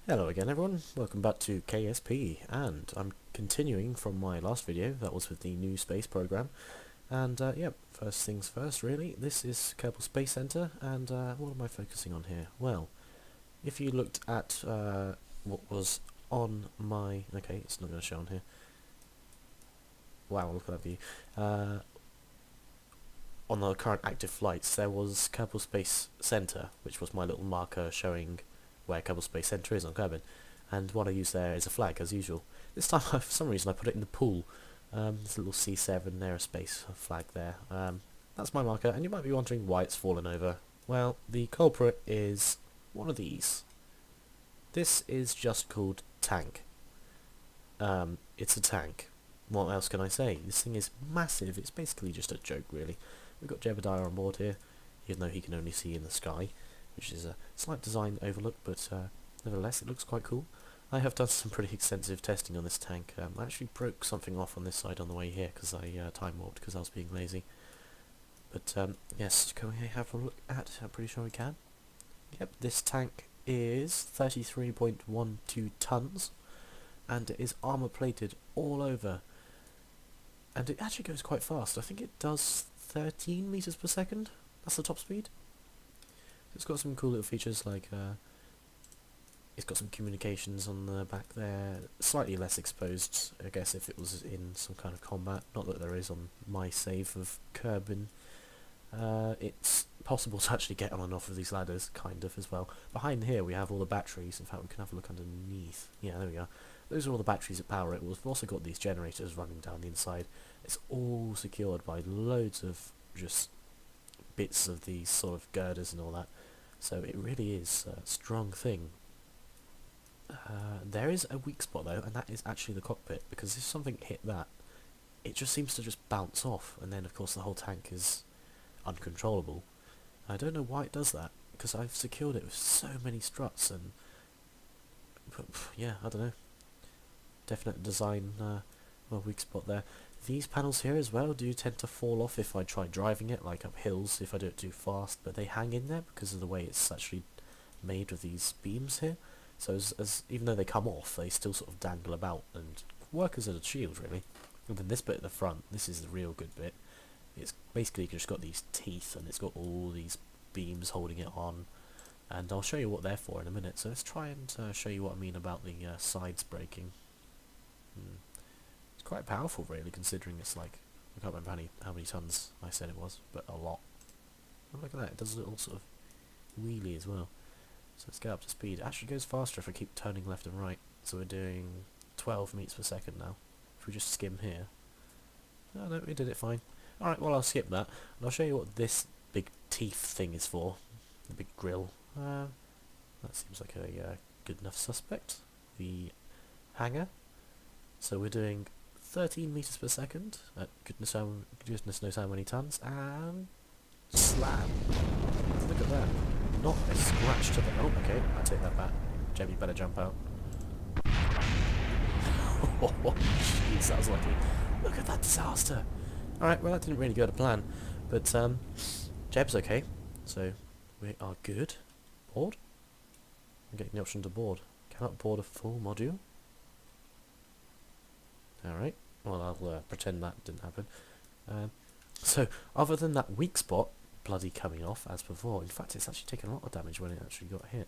Hello again everyone, welcome back to KSP, and I'm continuing from my last video, that was with the new space program, and yeah, first things first really, this is Kerbal Space Center, and what am I focusing on here? Well, if you looked at what was on my, okay, it's not going to show on here, wow, look at that view, on the current active flights there was Kerbal Space Center, which was my little marker showing where Kerbal Space Center is on Kerbin, and what I use there is a flag as usual. This time for some reason I put it in the pool. This little C7 aerospace flag there. That's my marker, and you might be wondering why it's fallen over. Well, the culprit is one of these. This is just called tank. It's a tank. What else can I say? This thing is massive. It's basically just a joke, really. We've got Jebediah on board here, even though he can only see in the sky, which is a slight design overlook, but nevertheless it looks quite cool. I have done some pretty extensive testing on this tank. I actually broke something off on this side on the way here because I time warped because I was being lazy. But yes, can we have a look at? I'm pretty sure we can. Yep, this tank is 33.12 tons, and it is armor plated all over. And it actually goes quite fast. I think it does 13 meters per second. That's the top speed. It's got some cool little features like it's got some communications on the back there, slightly less exposed I guess if it was in some kind of combat, not that there is on my save of Kerbin. It's possible to actually get on and off of these ladders, kind of, as well. Behind here we have all the batteries. In fact, we can have a look underneath. Yeah, there we are. Those are all the batteries that power it. We've also got these generators running down the inside. It's all secured by loads of just bits of these sort of girders and all that. So it really is a strong thing. There is a weak spot though, and that is actually the cockpit, because if something hit that, it just seems to just bounce off, and then of course the whole tank is uncontrollable. I don't know why it does that, because I've secured it with so many struts, and but, yeah, I don't know. Definite design well, weak spot there. These panels here as well do tend to fall off if I try driving it, like up hills, if I do it too fast, but they hang in there because of the way it's actually made with these beams here. So as even though they come off, they still sort of dangle about and work as a shield, really. And then this bit at the front, this is the real good bit. It's basically just got these teeth, and it's got all these beams holding it on. And I'll show you what they're for in a minute. So let's try and show you what I mean about the sides breaking. It's quite powerful, really, considering it's like, I can't remember how many tons I said it was, but a lot. Oh, look at that, it does a little sort of wheelie as well. So let's get up to speed. It actually goes faster if I keep turning left and right. So we're doing 12 meters per second now. If we just skim here. Oh no, we did it fine. Alright, well I'll skip that. And I'll show you what this big teeth thing is for. The big grill. That seems like a good enough suspect. The hanger. So we're doing 13 meters per second at goodness knows how many tons, and slam. Look at that. Not a scratch to the... Oh, okay, I take that back. Jem, you better jump out. Oh, jeez, that was lucky. Look at that disaster. Alright, well that didn't really go to plan, but Jeb's okay, so we are good. Board? I'm getting the option to board. Cannot board a full module. Alright, well I'll pretend that didn't happen. So, other than that weak spot bloody coming off as before, in fact it's actually taken a lot of damage when it actually got hit.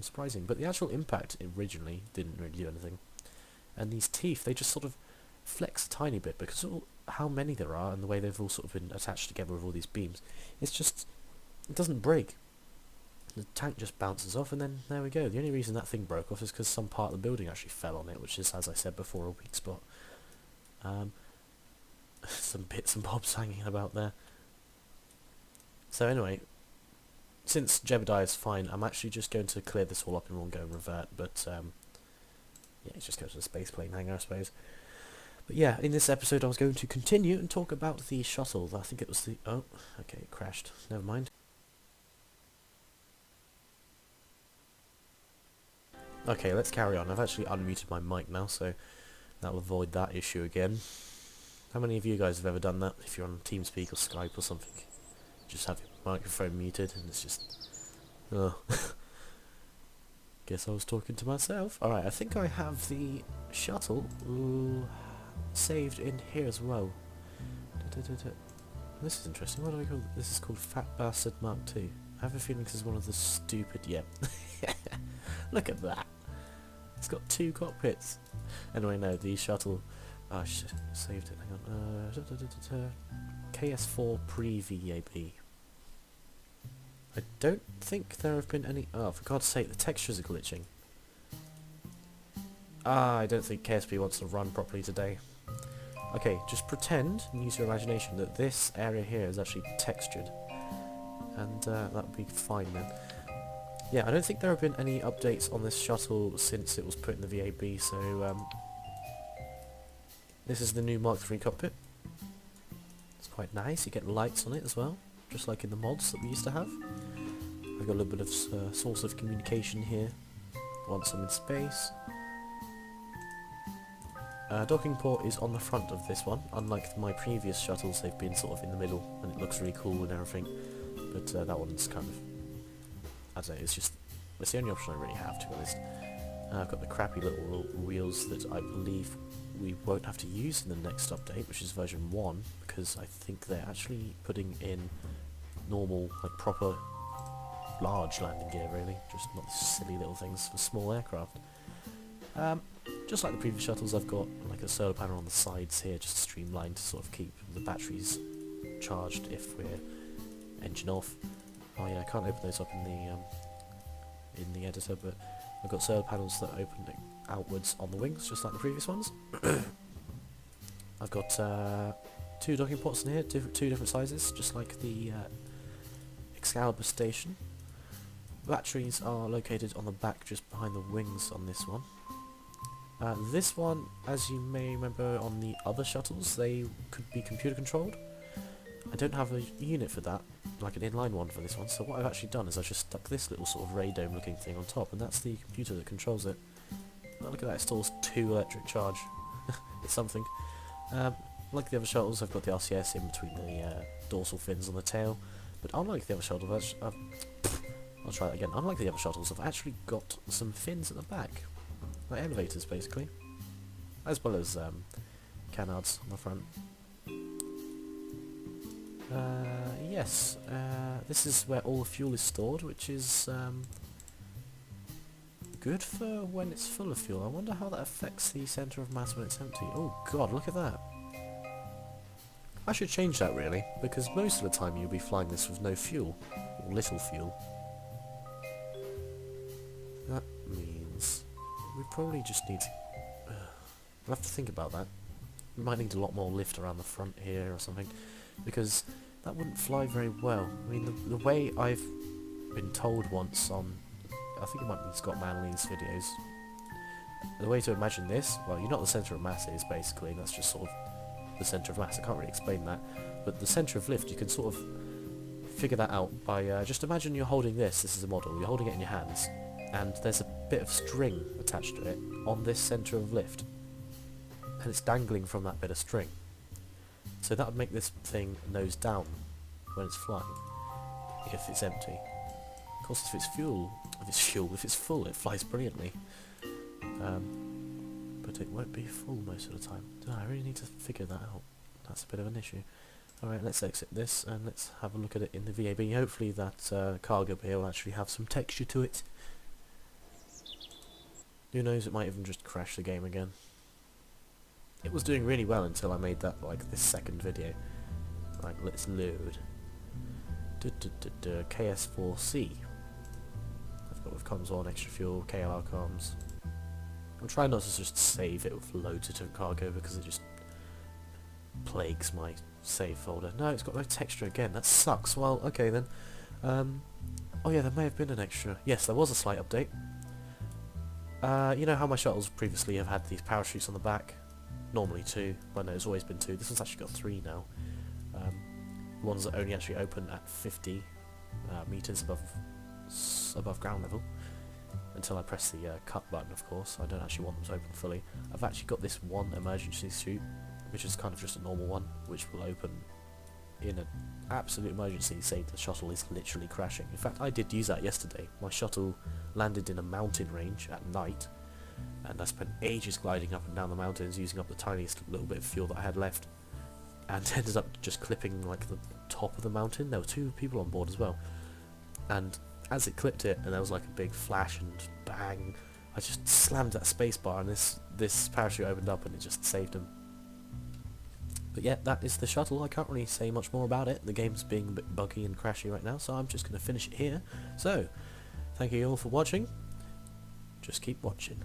Surprising, but the actual impact originally didn't really do anything. And these teeth, they just sort of flex a tiny bit because of how many there are and the way they've all sort of been attached together with all these beams. It's just, it doesn't break. The tank just bounces off, and then there we go. The only reason that thing broke off is because some part of the building actually fell on it, which is, as I said before, a weak spot. Some bits and bobs hanging about there. So anyway, since Jebediah is fine, I'm actually just going to clear this all up in one go and revert, but yeah, just go to the space plane hangar, I suppose. But yeah, in this episode I was going to continue and talk about the shuttle. I think it was the... Oh, okay, it crashed. Never mind. Okay, let's carry on. I've actually unmuted my mic now, so that'll avoid that issue again. How many of you guys have ever done that? If you're on TeamSpeak or Skype or something, just have your microphone muted and it's just... Oh. Guess I was talking to myself. Alright, I think I have the shuttle saved in here as well. This is interesting. What do we call this? Is called Fat Bastard Mark II. I have a feeling this is one of the stupid... Yep. Look at that. It's got 2 cockpits. Anyway, no, the shuttle... Oh shit, saved it. Hang on. KS4 pre-VAB. I don't think there have been any... Oh, for God's sake, the textures are glitching. I don't think KSP wants to run properly today. Okay, just pretend and use your imagination that this area here is actually textured. And that would be fine then. Yeah, I don't think there have been any updates on this shuttle since it was put in the VAB, so... this is the new Mark III cockpit. It's quite nice, you get lights on it as well, just like in the mods that we used to have. I've got a little bit of source of communication here, once I'm in space. Docking port is on the front of this one, unlike my previous shuttles, they've been sort of in the middle, and it looks really cool and everything, but that one's kind of, I don't know, it's the only option I really have, to be honest. I've got the crappy little wheels that I believe we won't have to use in the next update, which is version 1, because I think they're actually putting in normal, like proper, large landing gear really, just not silly little things for small aircraft. Just like the previous shuttles, I've got like a solar panel on the sides here, just streamlined to sort of keep the batteries charged if we're engine off. Oh yeah, I can't open those up in the editor, but I've got solar panels that open outwards on the wings, just like the previous ones. I've got 2 docking ports in here, 2 different sizes, just like the Excalibur station. Batteries are located on the back, just behind the wings on this one. This one, as you may remember on the other shuttles, they could be computer controlled. I don't have a unit for that, like an inline one for this one, so what I've actually done is I've just stuck this little sort of ray dome looking thing on top, and that's the computer that controls it. Oh, look at that, it stores 2 electric charge. It's something. Like the other shuttles, I've got the RCS in between the dorsal fins on the tail, but unlike the other shuttles, I'll try that again. Unlike the other shuttles, I've actually got some fins at the back. Like elevators, basically. As well as canards on the front. Yes, this is where all the fuel is stored, which is good for when it's full of fuel. I wonder how that affects the centre of mass when it's empty. Oh god, look at that. I should change that really, because most of the time you'll be flying this with no fuel, or little fuel. That means we probably just need to... we'll have to think about that. We might need a lot more lift around the front here or something, because that wouldn't fly very well. I mean, the way I've been told once on, I think it might be Scott Manley's videos, the way to imagine this, well, you know what the centre of mass is basically, and that's just sort of the centre of mass. I can't really explain that, but the centre of lift, you can sort of figure that out by just imagine you're holding this is a model, you're holding it in your hands, and there's a bit of string attached to it on this centre of lift, and it's dangling from that bit of string. So that would make this thing nose down when it's flying, if it's empty. Of course, if it's full, it flies brilliantly. But it won't be full most of the time. I really need to figure that out. That's a bit of an issue. Alright, let's exit this and let's have a look at it in the VAB. Hopefully that cargo bay will actually have some texture to it. Who knows, it might even just crash the game again. It was doing really well until I made that, like, this second video. Right, let's load. KS4C. I've got with comms on, extra fuel, KLR comms. I'm trying not to just save it with loads of cargo because it just plagues my save folder. No, it's got no texture again, that sucks. Well, okay then. Oh yeah, there may have been an extra. Yes, there was a slight update. You know how my shuttles previously have had these parachutes on the back? Normally 2, well no, it's always been 2. This one's actually got 3 now. The ones that only actually open at 50 meters above ground level. Until I press the cut button, of course. I don't actually want them to open fully. I've actually got this one emergency chute, which is kind of just a normal one, which will open in an absolute emergency, say the shuttle is literally crashing. In fact, I did use that yesterday. My shuttle landed in a mountain range at night, and I spent ages gliding up and down the mountains using up the tiniest little bit of fuel that I had left, and ended up just clipping like the top of the mountain. There were 2 people on board as well, and as it clipped it and there was like a big flash and bang, I just slammed that spacebar and this parachute opened up and it just saved him. But yeah, that is the shuttle. I can't really say much more about it. The game's being a bit buggy and crashy right now, so I'm just going to finish it here. So, thank you all for watching. Just keep watching.